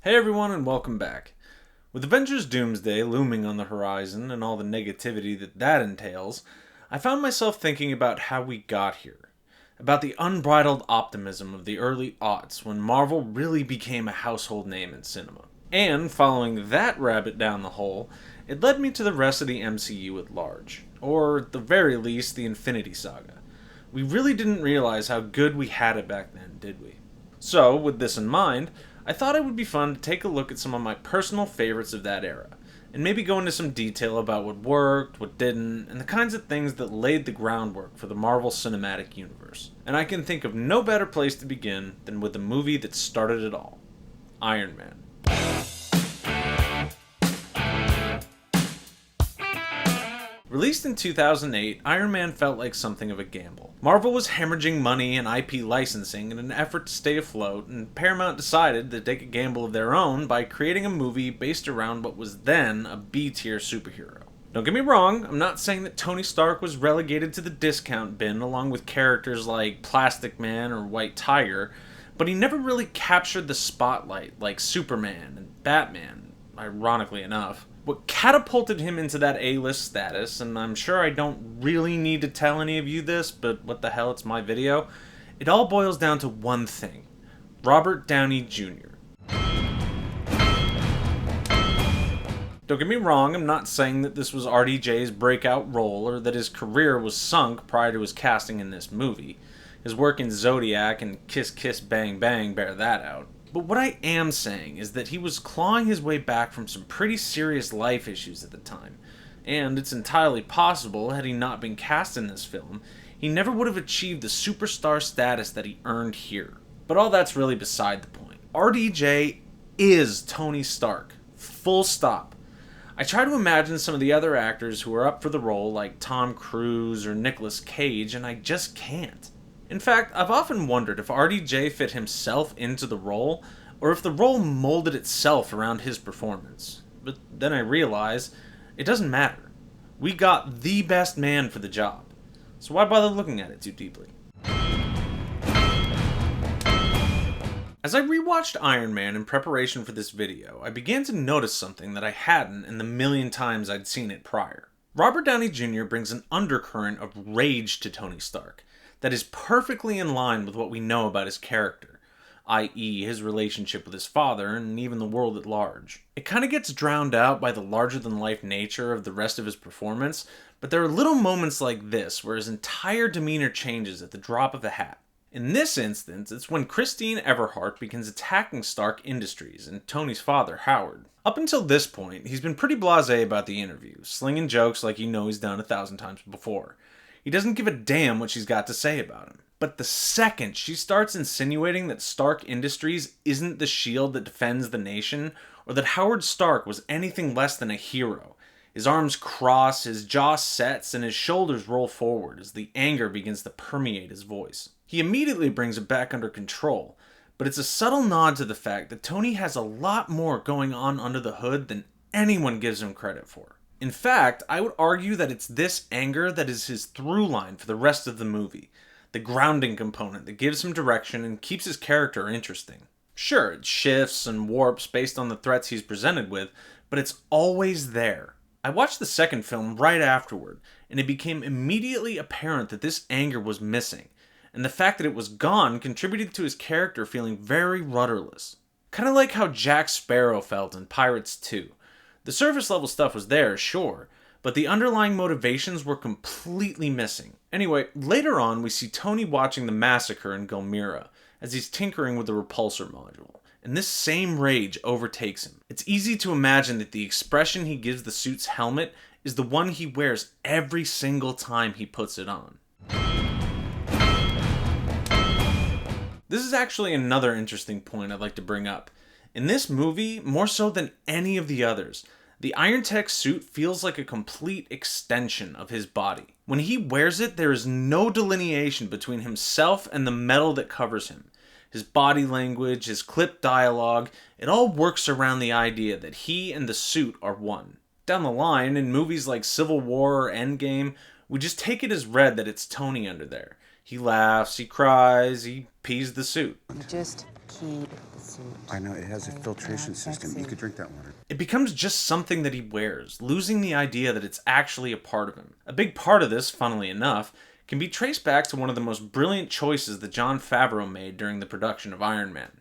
Hey everyone, and welcome back. With Avengers Doomsday looming on the horizon and all the negativity that entails, I found myself thinking about how we got here. About the unbridled optimism of the early aughts when Marvel really became a household name in cinema. And following that rabbit down the hole, it led me to the rest of the MCU at large. Or, at the very least, the Infinity Saga. We really didn't realize how good we had it back then, did we? So, with this in mind, I thought it would be fun to take a look at some of my personal favorites of that era, and maybe go into some detail about what worked, what didn't, and the kinds of things that laid the groundwork for the Marvel Cinematic Universe. And I can think of no better place to begin than with the movie that started it all, Iron Man. Released in 2008, Iron Man felt like something of a gamble. Marvel was hemorrhaging money and IP licensing in an effort to stay afloat, and Paramount decided to take a gamble of their own by creating a movie based around what was then a B-tier superhero. Don't get me wrong, I'm not saying that Tony Stark was relegated to the discount bin along with characters like Plastic Man or White Tiger, but he never really captured the spotlight like Superman and Batman, ironically enough. What catapulted him into that A-list status, and I'm sure I don't really need to tell any of you this, but what the hell, it's my video, it all boils down to one thing: Robert Downey Jr. Don't get me wrong, I'm not saying that this was RDJ's breakout role or that his career was sunk prior to his casting in this movie. His work in Zodiac and Kiss Kiss Bang Bang bear that out. But what I am saying is that he was clawing his way back from some pretty serious life issues at the time, and it's entirely possible, had he not been cast in this film, he never would have achieved the superstar status that he earned here. But all that's really beside the point. RDJ is Tony Stark. Full stop. I try to imagine some of the other actors who are up for the role, like Tom Cruise or Nicolas Cage, and I just can't. In fact, I've often wondered if RDJ fit himself into the role, or if the role molded itself around his performance. But then I realize, it doesn't matter. We got the best man for the job. So why bother looking at it too deeply? As I rewatched Iron Man in preparation for this video, I began to notice something that I hadn't in the million times I'd seen it prior. Robert Downey Jr. brings an undercurrent of rage to Tony Stark that is perfectly in line with what we know about his character, i.e. his relationship with his father and even the world at large. It kind of gets drowned out by the larger-than-life nature of the rest of his performance, but there are little moments like this where his entire demeanor changes at the drop of a hat. In this instance, it's when Christine Everhart begins attacking Stark Industries and Tony's father, Howard. Up until this point, he's been pretty blasé about the interview, slinging jokes like you know he's done 1,000 times before. He doesn't give a damn what she's got to say about him. But the second she starts insinuating that Stark Industries isn't the shield that defends the nation, or that Howard Stark was anything less than a hero, his arms cross, his jaw sets, and his shoulders roll forward as the anger begins to permeate his voice. He immediately brings it back under control, but it's a subtle nod to the fact that Tony has a lot more going on under the hood than anyone gives him credit for. In fact, I would argue that it's this anger that is his through line for the rest of the movie, the grounding component that gives him direction and keeps his character interesting. Sure, it shifts and warps based on the threats he's presented with, but it's always there. I watched the second film right afterward, and it became immediately apparent that this anger was missing, and the fact that it was gone contributed to his character feeling very rudderless. Kind of like how Jack Sparrow felt in Pirates 2. The surface level stuff was there, sure, but the underlying motivations were completely missing. Anyway, later on we see Tony watching the massacre in Gulmira as he's tinkering with the repulsor module, and this same rage overtakes him. It's easy to imagine that the expression he gives the suit's helmet is the one he wears every single time he puts it on. This is actually another interesting point I'd like to bring up. In this movie, more so than any of the others, the Iron Tech suit feels like a complete extension of his body. When he wears it, there is no delineation between himself and the metal that covers him. His body language, his clipped dialogue, it all works around the idea that he and the suit are one. Down the line, in movies like Civil War or Endgame, we just take it as read that it's Tony under there. He laughs, he cries, he pees the suit. You just keep the suit. I know, it has a filtration system. You could drink that water. It becomes just something that he wears, losing the idea that it's actually a part of him. A big part of this, funnily enough, can be traced back to one of the most brilliant choices that Jon Favreau made during the production of Iron Man,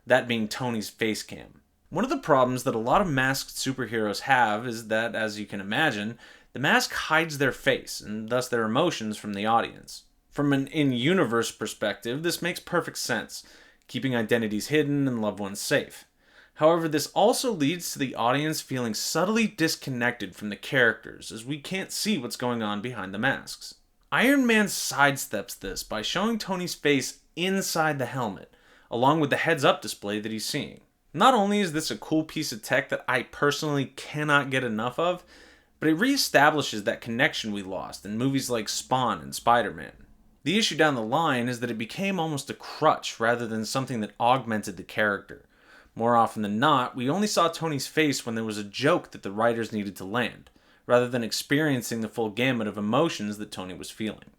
that being Tony's face cam. One of the problems that a lot of masked superheroes have is that, as you can imagine, the mask hides their face, and thus their emotions from the audience. From an in-universe perspective, this makes perfect sense, keeping identities hidden and loved ones safe. However, this also leads to the audience feeling subtly disconnected from the characters, as we can't see what's going on behind the masks. Iron Man sidesteps this by showing Tony's face inside the helmet, along with the heads-up display that he's seeing. Not only is this a cool piece of tech that I personally cannot get enough of, but it reestablishes that connection we lost in movies like Spawn and Spider-Man. The issue down the line is that it became almost a crutch rather than something that augmented the character. More often than not, we only saw Tony's face when there was a joke that the writers needed to land, rather than experiencing the full gamut of emotions that Tony was feeling.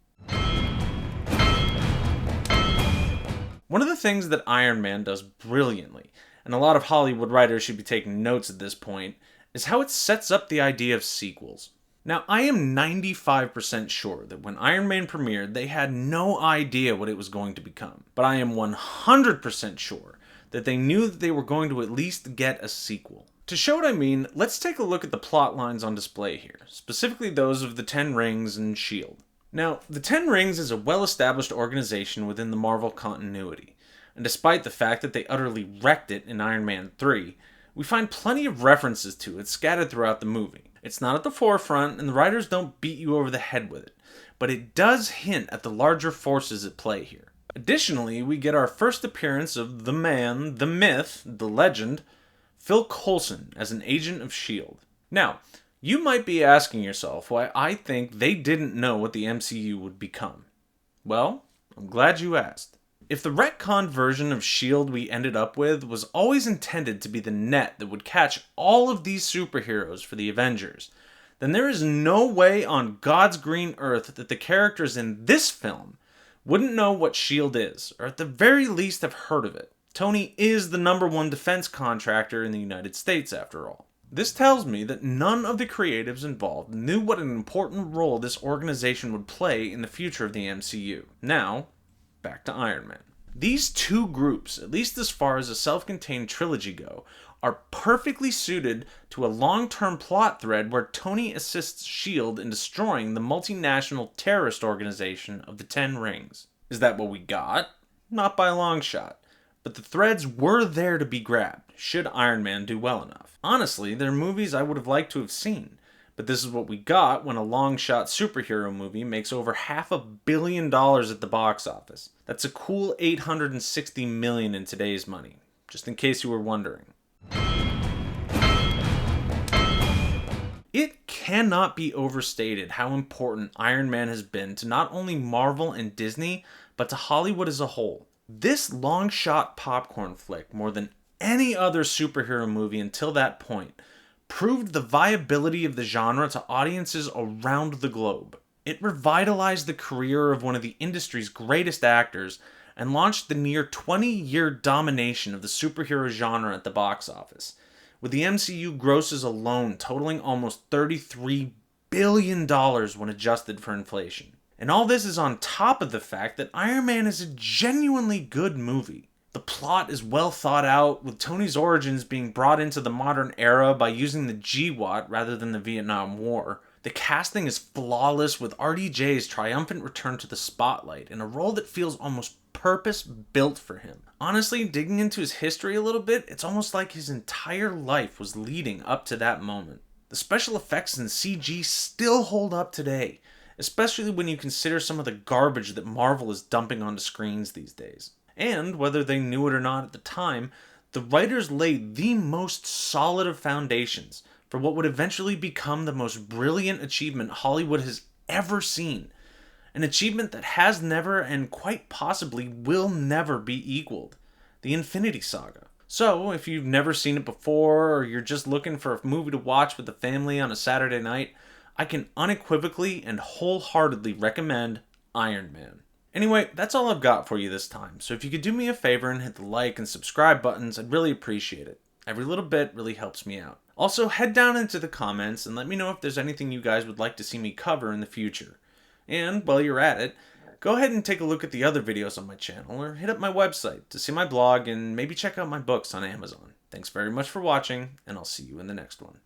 One of the things that Iron Man does brilliantly, and a lot of Hollywood writers should be taking notes at this point, is how it sets up the idea of sequels. Now, I am 95% sure that when Iron Man premiered, they had no idea what it was going to become. But I am 100% sure that they knew that they were going to at least get a sequel. To show what I mean, let's take a look at the plot lines on display here, specifically those of the Ten Rings and S.H.I.E.L.D. Now, the Ten Rings is a well-established organization within the Marvel continuity, and despite the fact that they utterly wrecked it in Iron Man 3, we find plenty of references to it scattered throughout the movie. It's not at the forefront, and the writers don't beat you over the head with it, but it does hint at the larger forces at play here. Additionally, we get our first appearance of the man, the myth, the legend, Phil Coulson as an agent of S.H.I.E.L.D. Now, you might be asking yourself why I think they didn't know what the MCU would become. Well, I'm glad you asked. If the retconned version of S.H.I.E.L.D. we ended up with was always intended to be the net that would catch all of these superheroes for the Avengers, then there is no way on God's green earth that the characters in this film wouldn't know what S.H.I.E.L.D. is, or at the very least have heard of it. Tony is the #1 defense contractor in the United States, after all. This tells me that none of the creatives involved knew what an important role this organization would play in the future of the MCU. Now, back to Iron Man. These two groups, at least as far as a self-contained trilogy go, are perfectly suited to a long-term plot thread where Tony assists S.H.I.E.L.D. in destroying the multinational terrorist organization of the Ten Rings. Is that what we got? Not by a long shot. But the threads were there to be grabbed, should Iron Man do well enough. Honestly, they're movies I would have liked to have seen, but this is what we got when a long-shot superhero movie makes over $500 million at the box office. That's a cool $860 million in today's money, just in case you were wondering. It cannot be overstated how important Iron Man has been to not only Marvel and Disney, but to Hollywood as a whole. This long-shot popcorn flick, more than any other superhero movie until that point, proved the viability of the genre to audiences around the globe. It revitalized the career of one of the industry's greatest actors and launched the near 20-year domination of the superhero genre at the box office, with the MCU grosses alone totaling almost $33 billion when adjusted for inflation. And all this is on top of the fact that Iron Man is a genuinely good movie. The plot is well thought out, with Tony's origins being brought into the modern era by using the GWAT rather than the Vietnam War. The casting is flawless, with RDJ's triumphant return to the spotlight in a role that feels almost purpose-built for him. Honestly, digging into his history a little bit, it's almost like his entire life was leading up to that moment. The special effects and CG still hold up today, especially when you consider some of the garbage that Marvel is dumping onto screens these days. And, whether they knew it or not at the time, the writers laid the most solid of foundations for what would eventually become the most brilliant achievement Hollywood has ever seen. An achievement that has never and quite possibly will never be equaled. The Infinity Saga. So, if you've never seen it before, or you're just looking for a movie to watch with the family on a Saturday night, I can unequivocally and wholeheartedly recommend Iron Man. Anyway, that's all I've got for you this time, so if you could do me a favor and hit the like and subscribe buttons, I'd really appreciate it. Every little bit really helps me out. Also, head down into the comments and let me know if there's anything you guys would like to see me cover in the future. And while you're at it, go ahead and take a look at the other videos on my channel or hit up my website to see my blog and maybe check out my books on Amazon. Thanks very much for watching, and I'll see you in the next one.